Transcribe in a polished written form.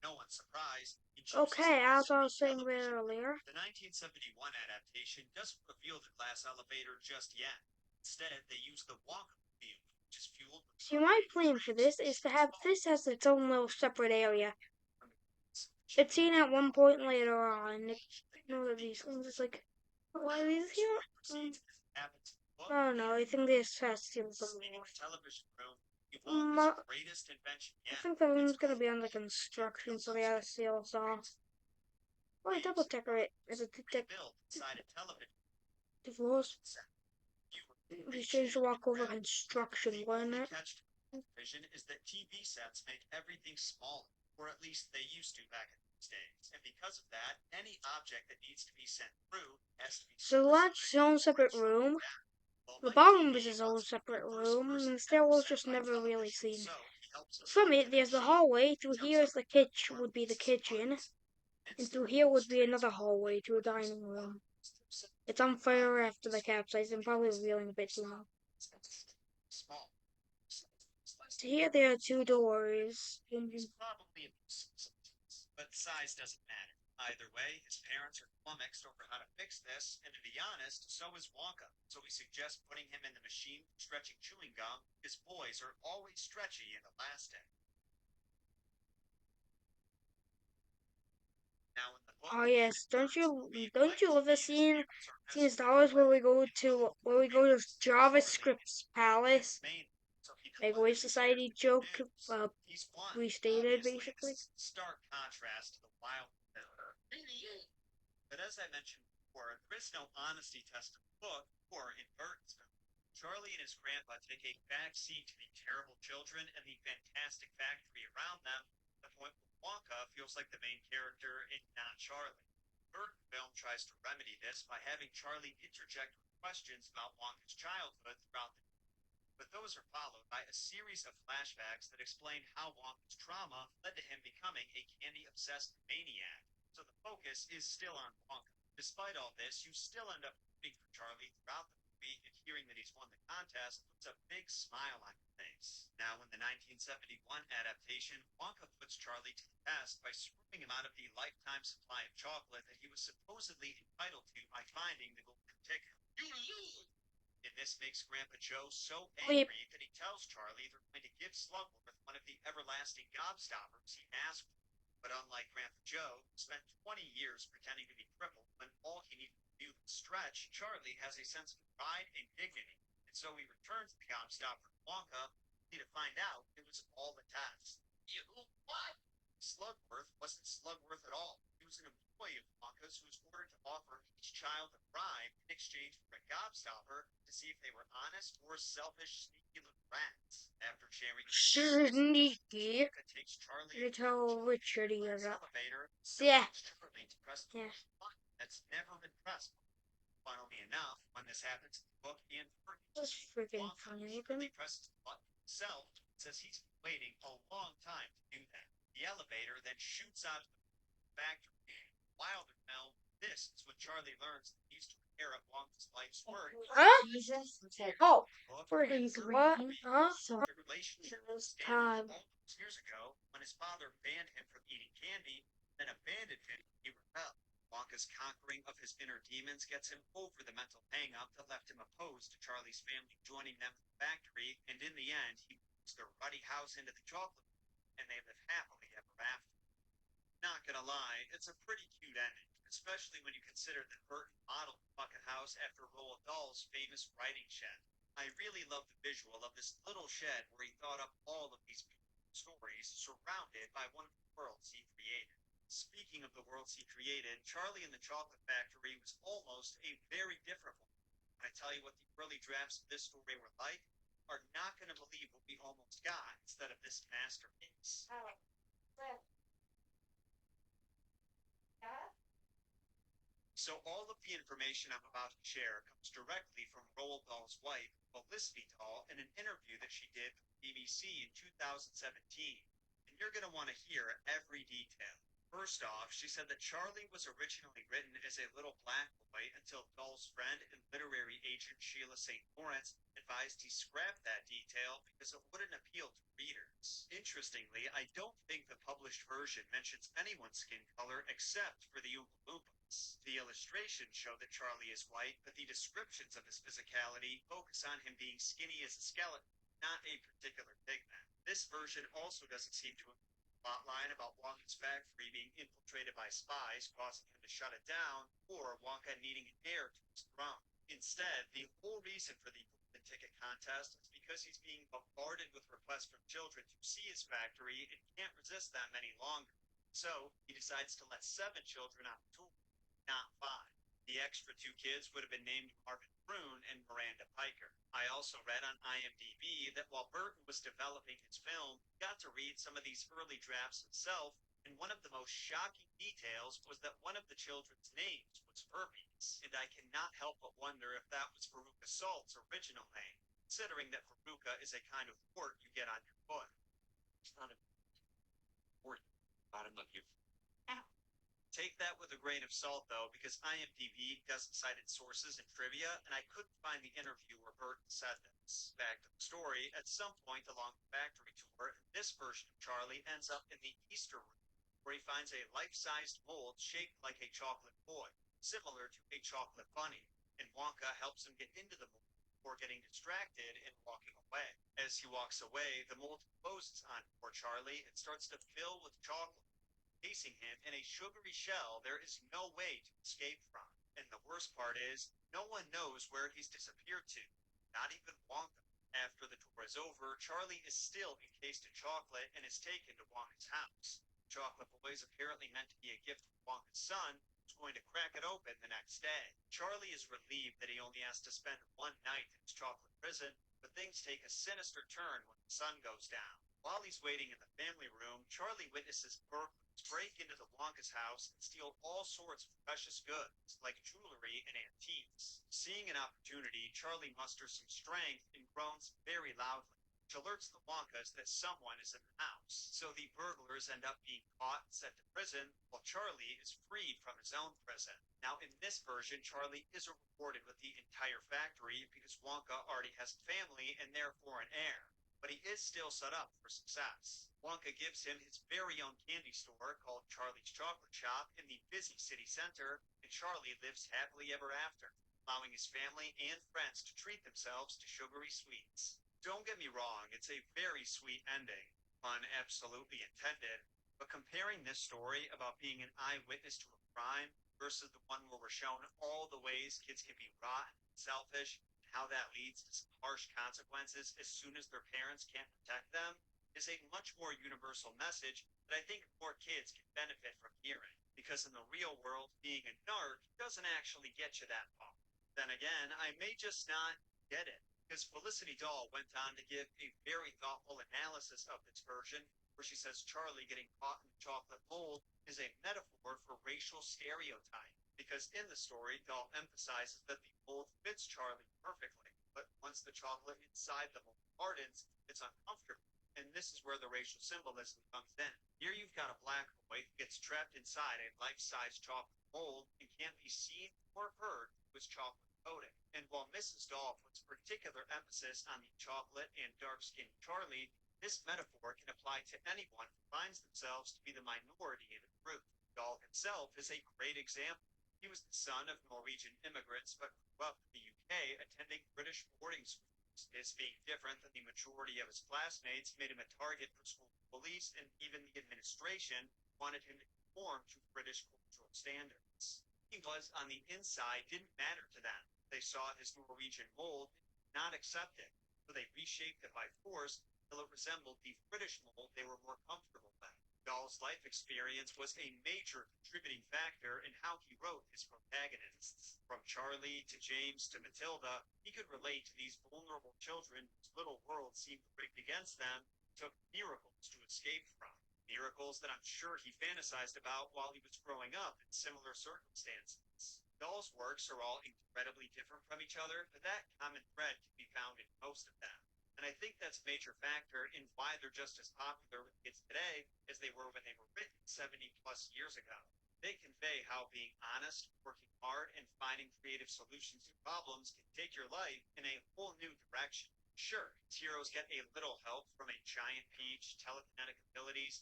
no one's surprised, he chooses Okay, the as I was saying a bit television. earlier, The 1971 adaptation doesn't reveal the glass elevator just yet. Instead, they use the Wonka theme, which is fueled with see my tornado plan for dreams this and is to have small this as its own little separate area. ship. It's seen at one point later on. You know that these things, it's like, why are these here? Proceeds as it happens in the book. I don't know, I think this has to do with the Speaking more. of television room, Wonka's greatest invention I yet. think the It's room's gonna called be under construction, so they gotta seal us off. Oh, I double decorate as a rebuilt inside a television divorce. set. We change the walk over construction, The why only not? catch to television is that TV sets make everything smaller, or at least they used to back in those days. And because of that, any object that needs to be sent through has to be So that's its own separate room. The ballroom is its own separate room, and the stairwell's just never really seen. From it, there's the hallway. Through here is the kitchen, would be the kitchen, and through here would be another hallway to a dining room. It's on fire after the capsize and probably revealing a bit too much. Small. To here, there are two doors. Probably but size doesn't matter. Either way, his parents are flummoxed over how to fix this, and to be honest, so is Wonka. So we suggest putting him in the machine for stretching chewing gum, because boys are always stretchy and elastic. Now in the book, Oh yes, don't you love the scene Star Wars where we go to JavaScript's palace? Like Wave Society joke he's one, restated obviously. basically. This is stark contrast to the wild but as I mentioned before, there is no honesty test in the book or in Burton's film. Charlie and his grandpa take a back seat to the terrible children and the fantastic factory around them, to the point where Wonka feels like the main character and not Charlie. Burton film tries to remedy this by having Charlie interject with questions about Wonka's childhood throughout the but those are followed by a series of flashbacks that explain how Wonka's trauma led to him becoming a candy-obsessed maniac. So the focus is still on Wonka. Despite all this, you still end up rooting for Charlie throughout the movie, and hearing that he's won the contest puts a big smile on your face. Now, in the 1971 adaptation, Wonka puts Charlie to the test by screwing him out of the lifetime supply of chocolate that he was supposedly entitled to by finding the golden ticket. And this makes Grandpa Joe so Wait, angry that he tells Charlie they're going to give Slugworth one of the everlasting gobstoppers he asked for. But unlike Grandpa Joe, who spent 20 years pretending to be crippled when all he needed to do was stretch, Charlie has a sense of pride and dignity. And so he returns the gobstopper to Wonka only to find out it was all a test. You what? Slugworth wasn't Slugworth at all. He was an employee of Wonka's who was ordered to offer each child a bribe in exchange for a gobstopper to see if they were honest or selfish, sneaky little rats. After sharing sneaky. Wonka takes Charlie You tell Richard he is up. elevator, Yeah. Charlie to press Yeah. button that's never been pressed. Funnily enough, when this happens in the book and That's freaking Wonka funny. secretly presses the button himself, says he's been waiting a long time to do that. The elevator then shoots out of the factory. While they're now, this is when Charlie learns that he's to inherit Wonka's life's work. Huh? Oh, freaking what? Huh? The relationship Time. years ago when his father banned him from eating candy, then abandoned him. He rebelled. Wonka's conquering of his inner demons gets him over the mental hang-up that left him opposed to Charlie's family joining them in the factory, and in the end, he moves their ruddy house into the chocolate, and they live happily ever after. Not gonna lie, it's a pretty cute ending, especially when you consider that Burton modeled the Bucket House after Roald Dahl's famous writing shed. I really love the visual of this little shed where he thought up all of these stories surrounded by one of the worlds he created. Speaking of the worlds he created, Charlie and the Chocolate Factory was almost a very different one. When I tell you what the early drafts of this story were like, you are not going to believe what we almost got instead of this masterpiece. So all of the information I'm about to share comes directly from Roald Dahl's wife, Felicity Dahl, in an interview that she did with the BBC in 2017. And you're going to want to hear every detail. First off, she said that Charlie was originally written as a little black boy until Doll's friend and literary agent Sheila St. Lawrence advised he scrap that detail because it wouldn't appeal to readers. Interestingly, I don't think the published version mentions anyone's skin color except for the Oompa Loompas. The illustrations show that Charlie is white, but the descriptions of his physicality focus on him being skinny as a skeleton, not a particular pigment. This version also doesn't seem to plotline about Wonka's factory being infiltrated by spies, causing him to shut it down, or Wonka needing an heir to his throne. Instead, the whole reason for the golden ticket contest is because he's being bombarded with requests from children to see his factory and can't resist them any longer. So he decides to let 7 children on the tour, not 5. The extra 2 kids would have been named Marvin Brune and Miranda Piker. I also read on IMDb that while Burton was developing his film, he got to read some of these early drafts himself, and one of the most shocking details was that one of the children's names was Herpes, and I cannot help but wonder if that was Veruca Salt's original name, considering that Veruca is a kind of wart you get on your foot. It's not a wart. Bottom of your Take that with a grain of salt, though, because IMDb doesn't cite its sources and trivia, and I couldn't find the interview where Burton said this. Back to the story, at some point along the factory tour, this version of Charlie ends up in the Easter room, where he finds a life-sized mold shaped like a chocolate boy, similar to a chocolate bunny, and Wonka helps him get into the mold before getting distracted and walking away. As he walks away, the mold closes on poor Charlie and starts to fill with chocolate. Facing him in a sugary shell there is no way to escape from. And the worst part is, no one knows where he's disappeared to, not even Wonka. After the tour is over, Charlie is still encased in chocolate and is taken to Wonka's house. Chocolate Boy is apparently meant to be a gift from Wonka's son, who's going to crack it open the next day. Charlie is relieved that he only has to spend one night in his chocolate prison, but things take a sinister turn when the sun goes down. While he's waiting in the family room, Charlie witnesses burglars break into the Wonka's house and steal all sorts of precious goods, like jewelry and antiques. Seeing an opportunity, Charlie musters some strength and groans very loudly, which alerts the Wonkas that someone is in the house. So the burglars end up being caught and sent to prison, while Charlie is freed from his own prison. Now, in this version, Charlie isn't rewarded with the entire factory because Wonka already has a family and therefore an heir, but he is still set up for success. Wonka gives him his very own candy store called Charlie's Chocolate Shop in the busy city center, and Charlie lives happily ever after, allowing his family and friends to treat themselves to sugary sweets. Don't get me wrong, it's a very sweet ending, pun absolutely intended, but comparing this story about being an eyewitness to a crime versus the one where we're shown all the ways kids can be rotten, selfish, and how that leads to some harsh consequences as soon as their parents can't protect them, is a much more universal message that I think more kids can benefit from hearing. Because in the real world, being a narc doesn't actually get you that far. Then again, I may just not get it. Because Felicity Dahl went on to give a very thoughtful analysis of this version, where she says Charlie getting caught in the chocolate mold is a metaphor for racial stereotype. Because in the story, Dahl emphasizes that the mold fits Charlie perfectly, but once the chocolate inside the mold hardens, it's uncomfortable. And this is where the racial symbolism comes in. Here you've got a black boy who gets trapped inside a life-size chocolate mold and can't be seen or heard through his chocolate coating. And while Mrs. Dahl puts particular emphasis on the chocolate and dark-skinned Charlie, this metaphor can apply to anyone who finds themselves to be the minority in a group. Dahl himself is a great example. He was the son of Norwegian immigrants but grew up in the UK attending British boarding schools. His being different than the majority of his classmates made him a target for school police, and even the administration wanted him to conform to British cultural standards. He was on the inside didn't matter to them. They saw his Norwegian mold and did not accept it, so they reshaped it by force till it resembled the British mold they were more comfortable with. Dahl's life experience was a major contributing factor in how he wrote his protagonists. From Charlie to James to Matilda, he could relate to these vulnerable children whose little world seemed rigged against them, took miracles to escape from. Miracles that I'm sure he fantasized about while he was growing up in similar circumstances. Dahl's works are all incredibly different from each other, but that common thread can be found in most of them. And I think that's a major factor in why they're just as popular with kids today as they were when they were written. 70 plus years ago. They convey how being honest, working hard, and finding creative solutions to problems can take your life in a whole new direction. Sure, heroes get a little help from a giant peach, telekinetic abilities,